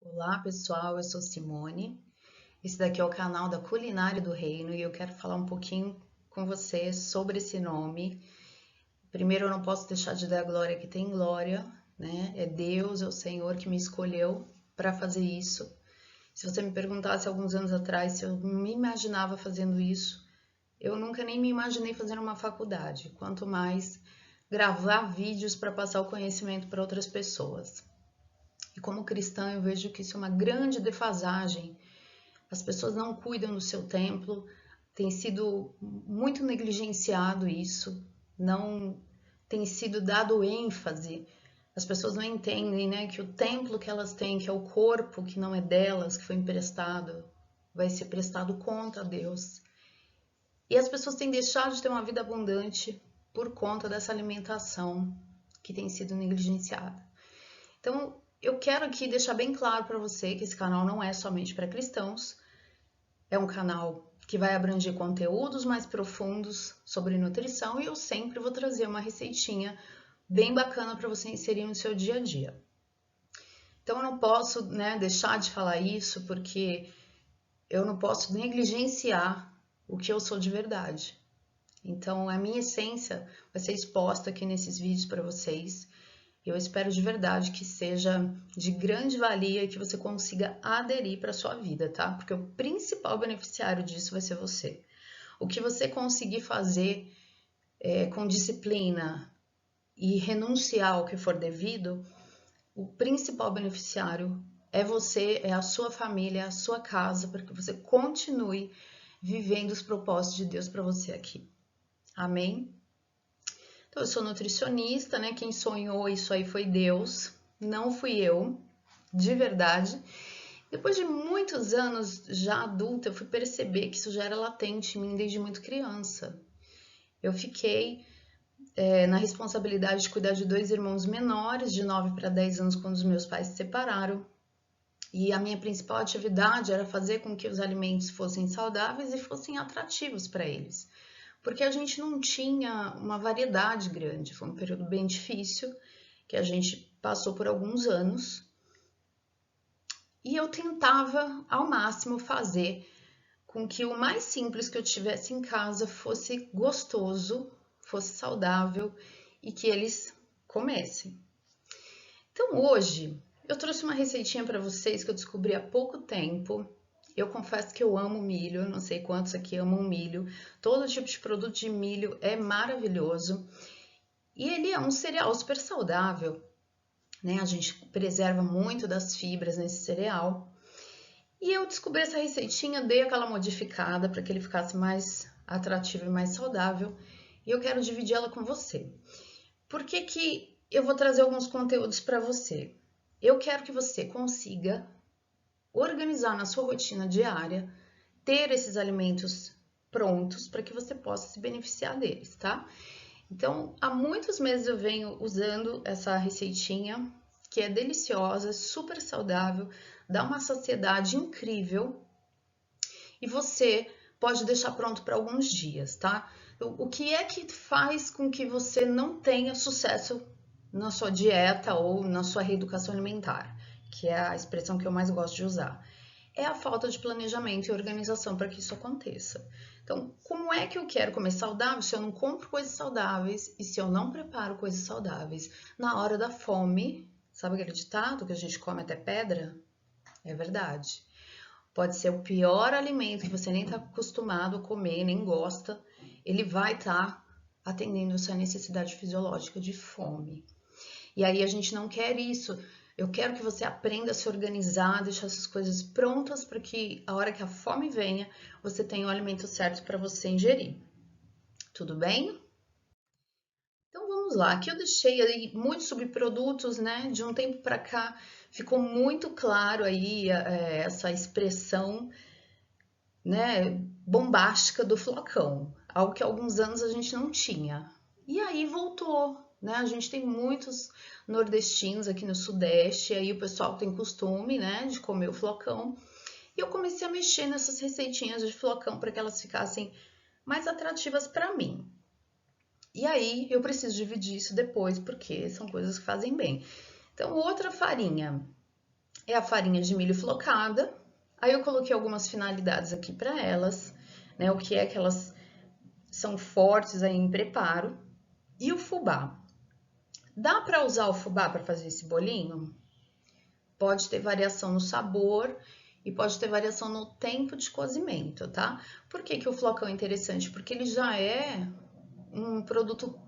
Olá pessoal, eu sou Simone. Esse daqui é o canal da Culinária do Reino e eu quero falar um pouquinho com você sobre esse nome. Primeiro, eu não posso deixar de dar a glória que tem glória, né? É Deus, é o Senhor que me escolheu para fazer isso. Se você me perguntasse alguns anos atrás se eu me imaginava fazendo isso, eu nunca nem me imaginei fazendo uma faculdade, quanto mais gravar vídeos para passar o conhecimento para outras pessoas. E como cristã, eu vejo que isso é uma grande defasagem. As pessoas não cuidam do seu templo, tem sido muito negligenciado isso, não tem sido dado ênfase. As pessoas não entendem, né, que o templo que elas têm, que é o corpo que não é delas, que foi emprestado, vai ser prestado contra Deus. E as pessoas têm deixado de ter uma vida abundante por conta dessa alimentação que tem sido negligenciada. Então, eu quero aqui deixar bem claro para você que esse canal não é somente para cristãos, é um canal que vai abranger conteúdos mais profundos sobre nutrição e eu sempre vou trazer uma receitinha bem bacana para você inserir no seu dia a dia. Então eu não posso, né, deixar de falar isso porque eu não posso negligenciar o que eu sou de verdade. Então a minha essência vai ser exposta aqui nesses vídeos para vocês. Eu espero de verdade que seja de grande valia e que você consiga aderir para a sua vida, tá? Porque o principal beneficiário disso vai ser você. O que você conseguir fazer com disciplina e renunciar ao que for devido, o principal beneficiário é você, é a sua família, é a sua casa, para que você continue vivendo os propósitos de Deus para você aqui. Amém? Então, eu sou nutricionista, né? Quem sonhou isso aí foi Deus, não fui eu, de verdade. Depois de muitos anos já adulta, eu fui perceber que isso já era latente em mim desde muito criança. Eu fiquei na responsabilidade de cuidar de dois irmãos menores, de 9 para 10 anos, quando os meus pais se separaram. E a minha principal atividade era fazer com que os alimentos fossem saudáveis e fossem atrativos para eles. Porque a gente não tinha uma variedade grande, foi um período bem difícil, que a gente passou por alguns anos. E eu tentava ao máximo fazer com que o mais simples que eu tivesse em casa fosse gostoso, fosse saudável e que eles comessem. Então hoje eu trouxe uma receitinha para vocês que eu descobri há pouco tempo. Eu confesso que eu amo milho, não sei quantos aqui amam milho. Todo tipo de produto de milho é maravilhoso. E ele é um cereal super saudável, né? A gente preserva muito das fibras nesse cereal. E eu descobri essa receitinha, dei aquela modificada para que ele ficasse mais atrativo e mais saudável. E eu quero dividir ela com você. Por que que eu vou trazer alguns conteúdos para você? Eu quero que você consiga organizar na sua rotina diária, ter esses alimentos prontos para que você possa se beneficiar deles, tá? Então, há muitos meses eu venho usando essa receitinha, que é deliciosa, super saudável, dá uma saciedade incrível e você pode deixar pronto para alguns dias, tá? O que é que faz com que você não tenha sucesso na sua dieta ou na sua reeducação alimentar, que é a expressão que eu mais gosto de usar? É a falta de planejamento e organização para que isso aconteça. Então, como é que eu quero comer saudável se eu não compro coisas saudáveis e se eu não preparo coisas saudáveis? Na hora da fome, sabe aquele ditado que a gente come até pedra? É verdade. Pode ser o pior alimento que você nem está acostumado a comer, nem gosta, ele vai estar atendendo a sua necessidade fisiológica de fome. E aí a gente não quer isso. Eu quero que você aprenda a se organizar, deixar essas coisas prontas para que a hora que a fome venha, você tenha o alimento certo para você ingerir. Tudo bem? Então vamos lá. Aqui eu deixei aí muitos subprodutos, né? De um tempo para cá ficou muito claro aí essa expressão, né, bombástica do flocão, algo que há alguns anos a gente não tinha. E aí voltou, né? A gente tem muitos nordestinos aqui no Sudeste, aí o pessoal tem costume, né, de comer o flocão. E eu comecei a mexer nessas receitinhas de flocão para que elas ficassem mais atrativas para mim. E aí eu preciso dividir isso depois, porque são coisas que fazem bem. Então, outra farinha. é a farinha de milho flocada. Aí eu coloquei algumas finalidades aqui para elas, né? O que é que elas são fortes aí em preparo. E o fubá. Dá para usar o fubá para fazer esse bolinho? Pode ter variação no sabor e pode ter variação no tempo de cozimento, tá? Por que que o flocão é interessante? Porque ele já é um produto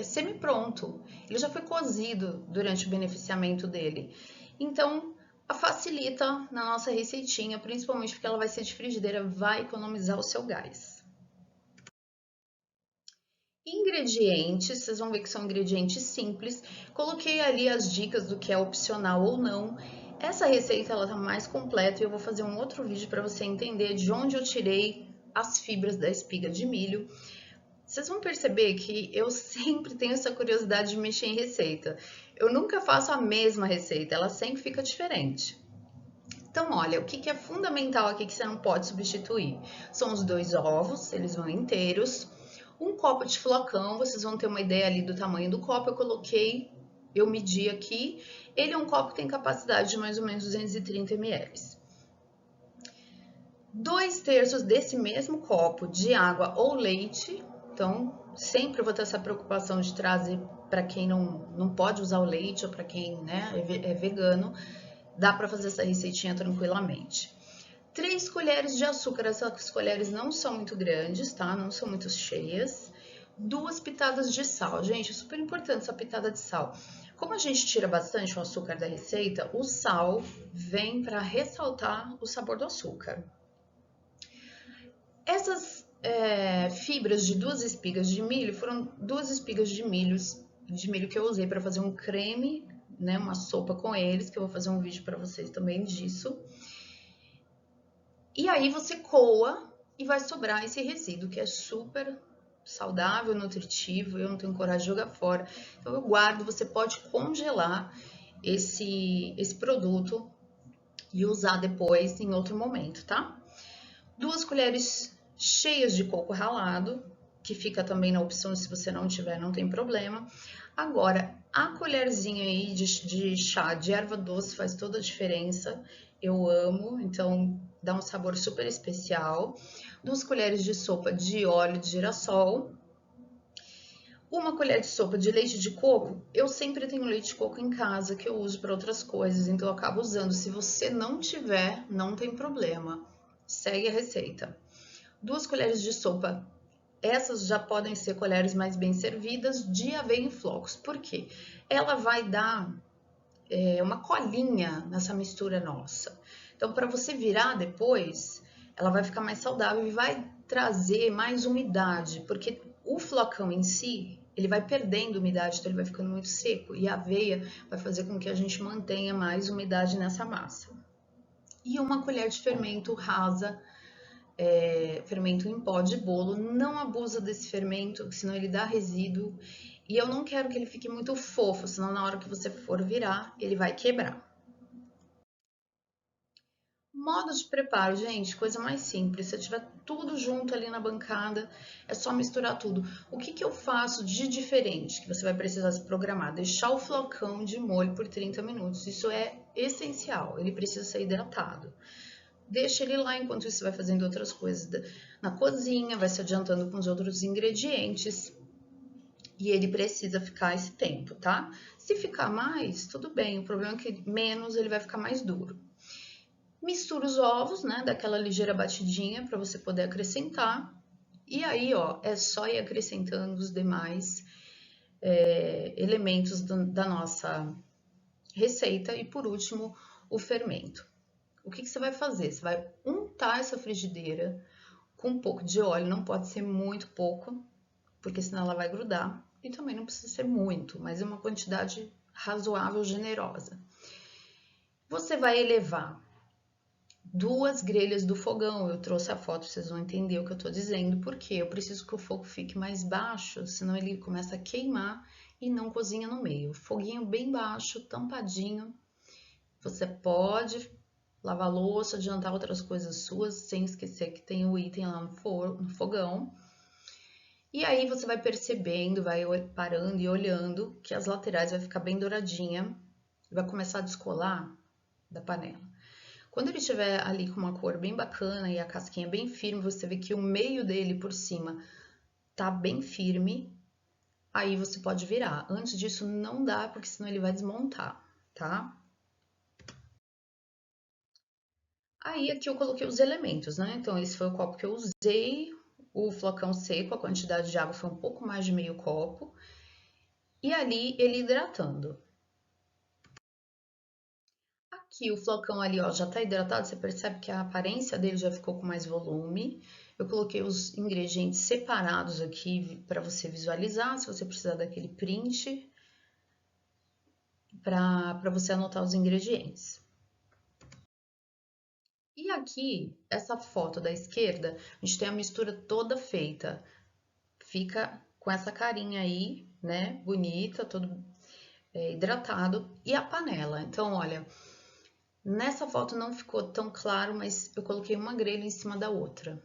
semi-pronto. Ele já foi cozido durante o beneficiamento dele. Então, facilita na nossa receitinha, principalmente porque ela vai ser de frigideira, vai economizar o seu gás. Ingredientes, vocês vão ver que são ingredientes simples. Coloquei ali as dicas do que é opcional ou não. Essa receita ela tá mais completa e eu vou fazer um outro vídeo para você entender de onde eu tirei as fibras da espiga de milho. Vocês vão perceber que eu sempre tenho essa curiosidade de mexer em receita. Eu nunca faço a mesma receita, ela sempre fica diferente. Então, olha, o que é fundamental aqui que você não pode substituir? São os 2 ovos, eles vão inteiros. Um copo de flocão, vocês vão ter uma ideia ali do tamanho do copo. Eu medi aqui. Ele é um copo que tem capacidade de mais ou menos 230 ml. 2/3 desse mesmo copo de água ou leite. Então, sempre eu vou ter essa preocupação de trazer para quem não pode usar o leite ou para quem, né, é vegano. Dá para fazer essa receitinha tranquilamente. 3 colheres de açúcar, essas colheres não são muito grandes, tá? Não são muito cheias. 2 pitadas de sal. Gente, é super importante essa pitada de sal. Como a gente tira bastante o açúcar da receita, o sal vem para ressaltar o sabor do açúcar. Essas fibras de 2 espigas de milho foram 2 espigas de milho que eu usei para fazer um creme, né, uma sopa com eles, que eu vou fazer um vídeo para vocês também disso. E aí você coa e vai sobrar esse resíduo, que é super saudável, nutritivo, eu não tenho coragem de jogar fora. Então eu guardo, você pode congelar esse produto e usar depois em outro momento, tá? 2 colheres cheias de coco ralado, que fica também na opção, se você não tiver, não tem problema. Agora, a colherzinha aí de chá de erva doce faz toda a diferença. Eu amo, então dá um sabor super especial. 2 colheres de sopa de óleo de girassol. 1 colher de sopa de leite de coco. Eu sempre tenho leite de coco em casa que eu uso para outras coisas, então eu acabo usando. Se você não tiver, não tem problema. Segue a receita. 2 colheres de sopa, essas já podem ser colheres mais bem servidas, de aveia em flocos. Por quê? Ela vai dar uma colinha nessa mistura nossa. Então, para você virar depois, ela vai ficar mais saudável e vai trazer mais umidade, porque o flocão em si, ele vai perdendo umidade, então ele vai ficando muito seco. E a aveia vai fazer com que a gente mantenha mais umidade nessa massa. E 1 colher de fermento rasa, fermento em pó de bolo. Não abusa desse fermento, senão ele dá resíduo. E eu não quero que ele fique muito fofo, senão na hora que você for virar, ele vai quebrar. Modo de preparo, gente, coisa mais simples. Se eu tiver tudo junto ali na bancada, é só misturar tudo. O que que eu faço de diferente que você vai precisar se programar? Deixar o flocão de molho por 30 minutos. Isso é essencial, ele precisa ser hidratado. Deixa ele lá enquanto você vai fazendo outras coisas na cozinha, vai se adiantando com os outros ingredientes. E ele precisa ficar esse tempo, tá? Se ficar mais, tudo bem. O problema é que menos ele vai ficar mais duro. Mistura os ovos, né? Daquela ligeira batidinha para você poder acrescentar. E aí, ó, é só ir acrescentando os demais elementos da nossa receita. E por último, o fermento. O que que você vai fazer? Você vai untar essa frigideira com um pouco de óleo, não pode ser muito pouco, porque senão ela vai grudar. E também não precisa ser muito, mas é uma quantidade razoável, generosa. Você vai elevar 2 grelhas do fogão. Eu trouxe a foto, vocês vão entender o que eu tô dizendo, porque eu preciso que o fogo fique mais baixo, senão ele começa a queimar e não cozinha no meio. Foguinho bem baixo, tampadinho. Você pode lavar louça, adiantar outras coisas suas, sem esquecer que tem o item lá no fogão. E aí você vai percebendo, vai parando e olhando que as laterais vai ficar bem douradinha, vai começar a descolar da panela. Quando ele estiver ali com uma cor bem bacana e a casquinha bem firme, você vê que o meio dele por cima tá bem firme, aí você pode virar. Antes disso não dá, porque senão ele vai desmontar, tá? Aí aqui eu coloquei os elementos, né? Então esse foi o copo que eu usei, o flocão seco, a quantidade de água foi um pouco mais de meio copo, e ali ele hidratando. Aqui o flocão ali, ó, já tá hidratado, você percebe que a aparência dele já ficou com mais volume. Eu coloquei os ingredientes separados aqui para você visualizar, se você precisar daquele print, para você anotar os ingredientes. E aqui, essa foto da esquerda, a gente tem a mistura toda feita. Fica com essa carinha aí, né, bonita, todo hidratado. E a panela, então, olha, nessa foto não ficou tão claro, mas eu coloquei uma grelha em cima da outra,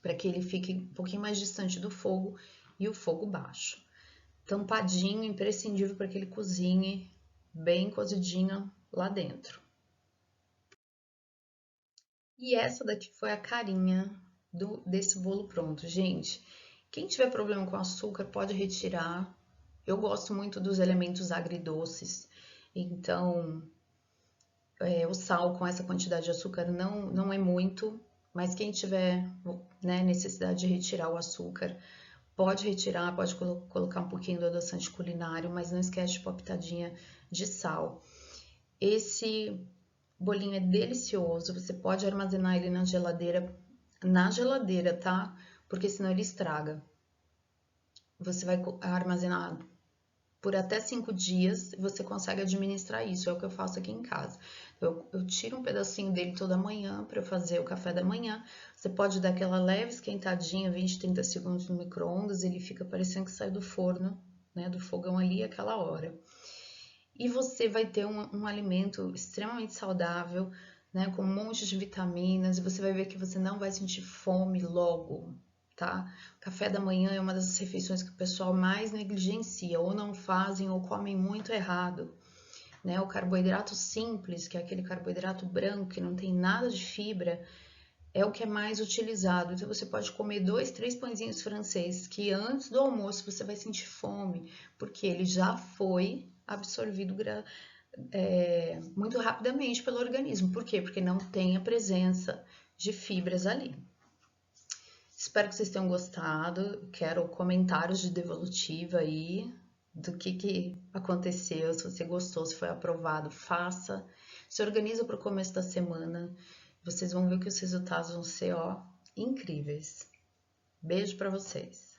para que ele fique um pouquinho mais distante do fogo e o fogo baixo. Tampadinho, imprescindível para que ele cozinhe bem cozidinho lá dentro. E essa daqui foi a carinha desse bolo pronto, gente. Quem tiver problema com açúcar pode retirar. Eu gosto muito dos elementos agridoces, então o sal com essa quantidade de açúcar não é muito, mas quem tiver, né, necessidade de retirar o açúcar, pode retirar, pode colocar um pouquinho do adoçante culinário, mas não esquece de pôr pitadinha de sal. Esse bolinho é delicioso, você pode armazenar ele na geladeira, tá? Porque senão ele estraga. Você vai armazenar por até 5 dias, você consegue administrar isso, é o que eu faço aqui em casa. Eu tiro um pedacinho dele toda manhã para eu fazer o café da manhã. Você pode dar aquela leve esquentadinha, 20, 30 segundos no micro-ondas, ele fica parecendo que sai do forno, né, do fogão ali aquela hora. E você vai ter um alimento extremamente saudável, né, com um monte de vitaminas, e você vai ver que você não vai sentir fome logo, tá? Café da manhã é uma das refeições que o pessoal mais negligencia, ou não fazem ou comem muito errado, né? O carboidrato simples, que é aquele carboidrato branco que não tem nada de fibra, é o que é mais utilizado. Então você pode comer 2, 3 pãezinhos franceses que antes do almoço você vai sentir fome, porque ele já foi absorvido muito rapidamente pelo organismo. Por quê? Porque não tem a presença de fibras ali. Espero que vocês tenham gostado. Quero comentários de devolutiva aí, do que aconteceu, se você gostou, se foi aprovado, faça. Se organiza para o começo da semana. Vocês vão ver que os resultados vão ser, ó, incríveis. Beijo para vocês.